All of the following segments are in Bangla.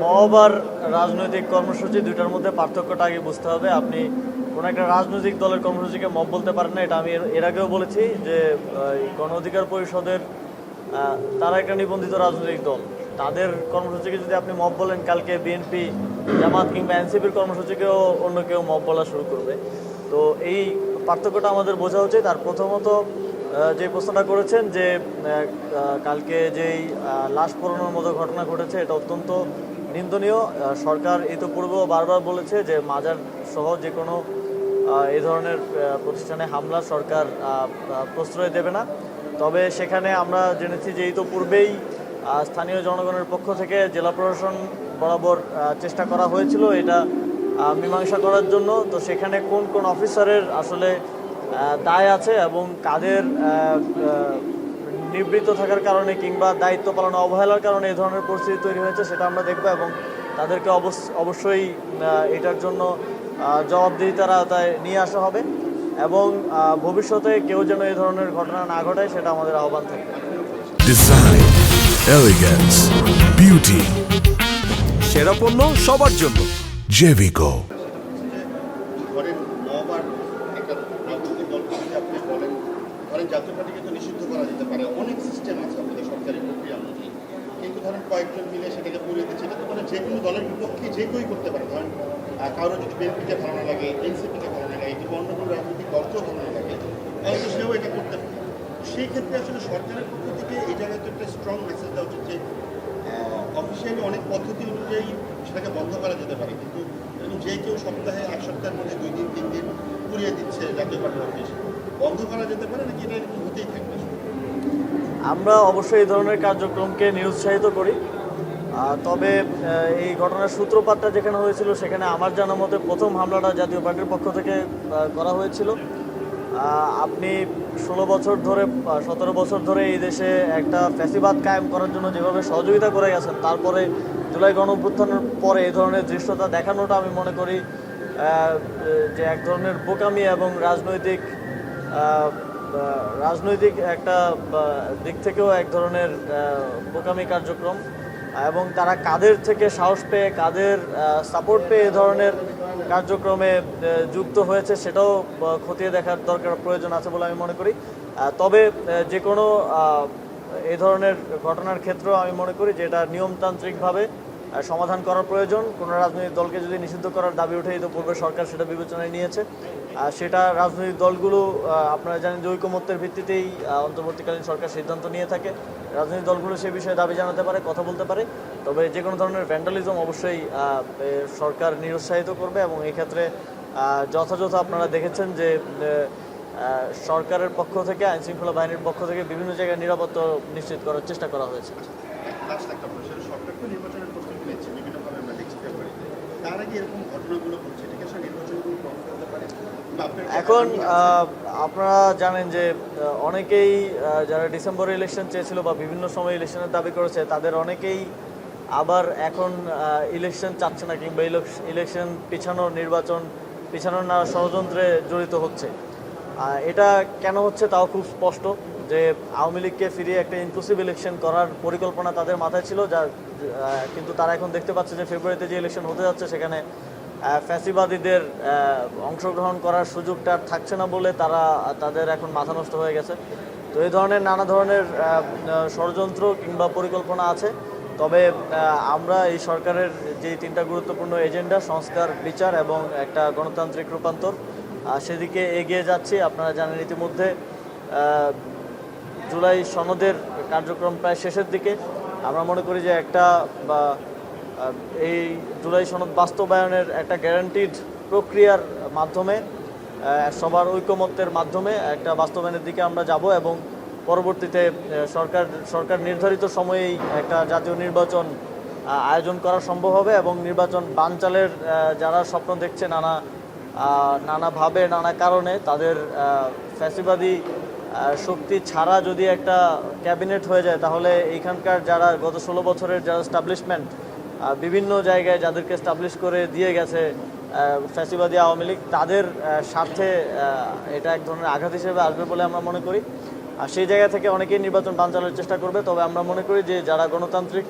মব আর রাজনৈতিক কর্মসূচি দুইটার মধ্যে পার্থক্যটা আগে বুঝতে হবে। আপনি কোনো একটা রাজনৈতিক দলের কর্মসূচিকে মব বলতে পারেন না, এটা আমি এর আগেও বলেছি যে গণ অধিকার পরিষদের তারা একটা নিবন্ধিত রাজনৈতিক দল, তাদের কর্মসূচিকে যদি আপনি মব বলেন, কালকে বিএনপি, জামাত কিংবা এনসিপির কর্মসূচিকেও অন্য কেউ মব বলা শুরু করবে। তো এই পার্থক্যটা আমাদের বোঝা উচিত। আর প্রথমত যে প্রশ্নটা করেছেন যে কালকে যেই লাশ পোড়ানোর মতো ঘটনা ঘটেছে, এটা অত্যন্ত নিন্দনীয়। সরকার ইতিপূর্বেও বারবার বলেছে যে মাজার সহ যে কোনো এই ধরনের প্রতিষ্ঠানে হামলা সরকার প্রশ্রয় দেবে না। তবে সেখানে আমরা জেনেছি যে ইতিপূর্বেই স্থানীয় জনগণের পক্ষ থেকে জেলা প্রশাসন বরাবর চেষ্টা করা হয়েছিল এটা মীমাংসা করার জন্য। তো সেখানে কোন কোন অফিসারের আসলে দায় আছে এবং কাদের নিবৃত্ত থাকার কারণে কিংবা দায়িত্ব পালনে অবহেলার কারণে এই ধরনের পরিস্থিতি তৈরি হয়েছে, সেটা আমরা দেখব এবং তাদেরকে অবশ্যই এটার জন্য জবাবদিহিতার আওতায় নিয়ে আসা হবে এবং ভবিষ্যতে কেউ যেন এই ধরনের ঘটনা না ঘটায় সেটা আমাদের আহ্বান থাকবে। ডিজাইন, এলিগেন্স, বিউটি, সেরা পণ্য সবার জন্য জেভিকো। ধরেন নবার একটা রাজনৈতিক দলকে যদি আপনি বলেন, ধরেন জাতীয় পার্টিকে তো নিষিদ্ধ করা যেতে পারে, অনেক সিস্টেম আছে আমাদের সরকারি প্রক্রিয়া অনুযায়ী, কিন্তু ধরেন কয়েকজন মিলে সেটাকে পুড়িয়ে দিচ্ছে, এটা তো মানে যে কোনো দলের বিপক্ষে যে কেউই করতে পারে। ধরেন কারো যদি বিএনপিকে ভালো না লাগে, এনসিপিকে ভালো না লাগে, কিংবা অন্য কোনো রাজনৈতিক দলকেও ভালো না লাগে, তাহলে তো সেও এটা করতে পারে। সেই ক্ষেত্রে আসলে সরকারের পক্ষ থেকে এই জায়গায় তো একটা স্ট্রং মেসেজ দেওয়া উচিত যে অফিসিয়ালি অনেক পদ্ধতি অনুযায়ী সেটাকে বন্ধ করা যেতে পারে, কিন্তু এবং যে কেউ সপ্তাহে এক সপ্তাহের মধ্যে 2 দিন 3 দিন পুড়িয়ে দিচ্ছে জাতীয় পার্টির অফিস, বন্ধ করা যেতে পারে নাকি এটা এরকম হতেই থাকবে? আমরা অবশ্যই এই ধরনের কার্যক্রমকে নিরুৎসাহিত করি। তবে এই ঘটনার সূত্রপাতটা যেখানে হয়েছিল সেখানে আমার জানা মতে প্রথম হামলাটা জাতীয় পার্টির পক্ষ থেকে করা হয়েছিল। আপনি 16 বছর ধরে 17 বছর ধরে এই দেশে একটা ফ্যাসিবাদ কায়েম করার জন্য যেভাবে সহযোগিতা করে গেছেন, তারপরে জুলাই গণঅভ্যুত্থানের পরে এই ধরনের দৃশ্যটা দেখানোটা আমি মনে করি যে এক ধরনের বোকামি এবং রাজনৈতিক একটা দিক থেকেও এক ধরনের বোকামি কার্যক্রম। এবং তারা কাদের থেকে সাহস পেয়ে, কাদের সাপোর্ট পেয়ে এ ধরনের কার্যক্রমে যুক্ত হয়েছে সেটাও খতিয়ে দেখার দরকার প্রয়োজন আছে বলে আমি মনে করি। তবে যে কোনো এই ধরনের ঘটনার ক্ষেত্রেও আমি মনে করি যে এটা নিয়মতান্ত্রিকভাবে সমাধান করার প্রয়োজন। কোনো রাজনৈতিক দলকে যদি নিষিদ্ধ করার দাবি উঠে ইতিপূর্বে সরকার সেটা বিবেচনায় নিয়েছে। সেটা রাজনৈতিক দলগুলো আপনারা জানেন যে ঐকমত্যের ভিত্তিতেই অন্তর্বর্তীকালীন সরকার সিদ্ধান্ত নিয়ে থাকে। রাজনৈতিক দলগুলো সে বিষয়ে দাবি জানাতে পারে, কথা বলতে পারে। তবে যে কোনো ধরনের ভ্যান্ডালিজম অবশ্যই সরকার নিরুৎসাহিত করবে এবং এই ক্ষেত্রে যথাযথ আপনারা দেখেছেন যে সরকারের পক্ষ থেকে, আইনশৃঙ্খলা বাহিনীর পক্ষ থেকে বিভিন্ন জায়গায় নিরাপত্তা নিশ্চিত করার চেষ্টা করা হয়েছে। লাস্ট একটা প্রশ্ন, সরকার তো নির্বাচনের প্রস্তুতি নিচ্ছে বিভিন্নভাবে, আমরা দেখছি ফেব্রুয়ারিতে, তার আগে এরকম ঘটনাগুলো ঘটছে, এটা কি আসলে নির্বাচনগুলো প্রভাব ফেলতে পারে? এখন আপনারা জানেন যে অনেকেই যারা ডিসেম্বরে ইলেকশন চেয়েছিল বা বিভিন্ন সময় ইলেকশনের দাবি করেছে, তাদের অনেকেই আবার এখন ইলেকশন চাচ্ছে না কিংবা ইলেকশন নির্বাচন পিছানোর না ষড়যন্ত্রে জড়িত হচ্ছে। এটা কেন হচ্ছে তাও খুব স্পষ্ট যে আওয়ামী লীগকে ফিরিয়ে একটা ইনক্লুসিভ ইলেকশন করার পরিকল্পনা তাদের মাথায় ছিল, কিন্তু তারা এখন দেখতে পাচ্ছে যে ফেব্রুয়ারিতে যে ইলেকশন হতে যাচ্ছে সেখানে ফ্যাসিবাদীদের অংশগ্রহণ করার সুযোগটা থাকছে না বলে তাদের এখন মাথা নষ্ট হয়ে গেছে। তো এই ধরনের নানা ধরনের ষড়যন্ত্র কিংবা পরিকল্পনা আছে। তবে আমরা এই সরকারের যে 3টা গুরুত্বপূর্ণ এজেন্ডা, সংস্কার, বিচার এবং একটা গণতান্ত্রিক রূপান্তর, সেদিকে এগিয়ে যাচ্ছি। আপনারা জানেন ইতিমধ্যে জুলাই সনদের কার্যক্রম প্রায় শেষের দিকে। আমরা মনে করি যে এই জুলাই সনদ বাস্তবায়নের একটা গ্যারান্টিড প্রক্রিয়ার মাধ্যমে, সবার ঐকমত্যের মাধ্যমে একটা বাস্তবায়নের দিকে আমরা যাব এবং পরবর্তীতে সরকার নির্ধারিত সময়েই একটা জাতীয় নির্বাচন আয়োজন করা সম্ভব হবে এবং নির্বাচন বানচালের যারা স্বপ্ন দেখছে নানাভাবে নানা কারণে, তাদের ফ্যাসিবাদী শক্তি ছাড়া যদি একটা ক্যাবিনেট হয়ে যায়, তাহলে এইখানকার যারা গত 16 বছরের যারা এস্টাবলিশমেন্ট বিভিন্ন জায়গায় যাদেরকে এস্টাবলিশ করে দিয়ে গেছে ফ্যাসিবাদী আওয়ামী লীগ, তাদের স্বার্থে এটা এক ধরনের আঘাত হিসেবে আসবে বলে আমরা মনে করি। আর সেই জায়গা থেকে অনেকেই নির্বাচন বানচালের চেষ্টা করবে। তবে আমরা মনে করি যে যারা গণতান্ত্রিক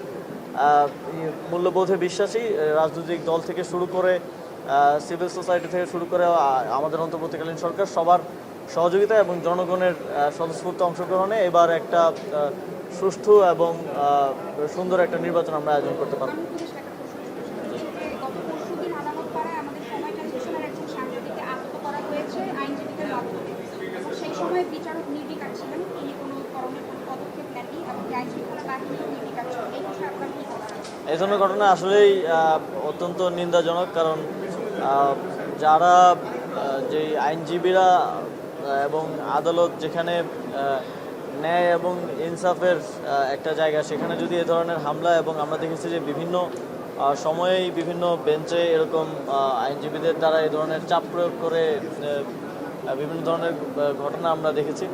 মূল্যবোধে বিশ্বাসী। রাজনৈতিক দল থেকে শুরু করে সিভিল সোসাইটি থেকে শুরু করে আমাদের অন্তর্বর্তীকালীন সরকার সবার সহযোগিতা এবং জনগণের স্বতঃস্ফূর্ত অংশগ্রহণে এবার একটা সুষ্ঠু এবং সুন্দর একটা নির্বাচন আমরা আয়োজন করতে পারব। পরশুদিন আদালতপাড়ায় আমাদের সময় টেলিভিশনের একজন সাংবাদিককে আহত করা হয়েছে আইনজীবীদের মাধ্যমে। সেই সময় বিচারক নির্বিকার ছিলেন, তিনি কোনো করণীয় কোনো পদক্ষেপ নেননি এবং আইন শৃঙ্খলা বাহিনীও নির্বিকার ছিল। এই বিষয়ে আপনার কি বলার আছে? এই ধরনের ঘটনা আসলেই অত্যন্ত নিন্দাজনক, কারণ যারা যে আইনজীবীরা এবং আদালত যেখানে ন্যায় এবং ইনসাফের একটা জায়গা, সেখানে যদি এ ধরনের হামলা, এবং আমরা দেখেছি যে বিভিন্ন সময়েই বিভিন্ন বেঞ্চে এরকম আইনজীবীদের দ্বারা এই ধরনের চাপ প্রয়োগ করে বিভিন্ন ধরনের ঘটনা আমরা দেখেছি।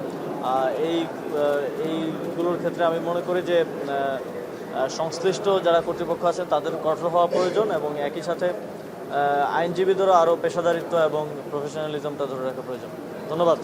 এইগুলোর ক্ষেত্রে আমি মনে করি যে সংশ্লিষ্ট যারা কর্তৃপক্ষ আছেন তাদের কঠোর হওয়া প্রয়োজন, এবং একই সাথে আইনজীবীদেরও আরও পেশাদারিত্ব এবং প্রফেশনালিজমটা ধরে রাখা প্রয়োজন। ধন্যবাদ।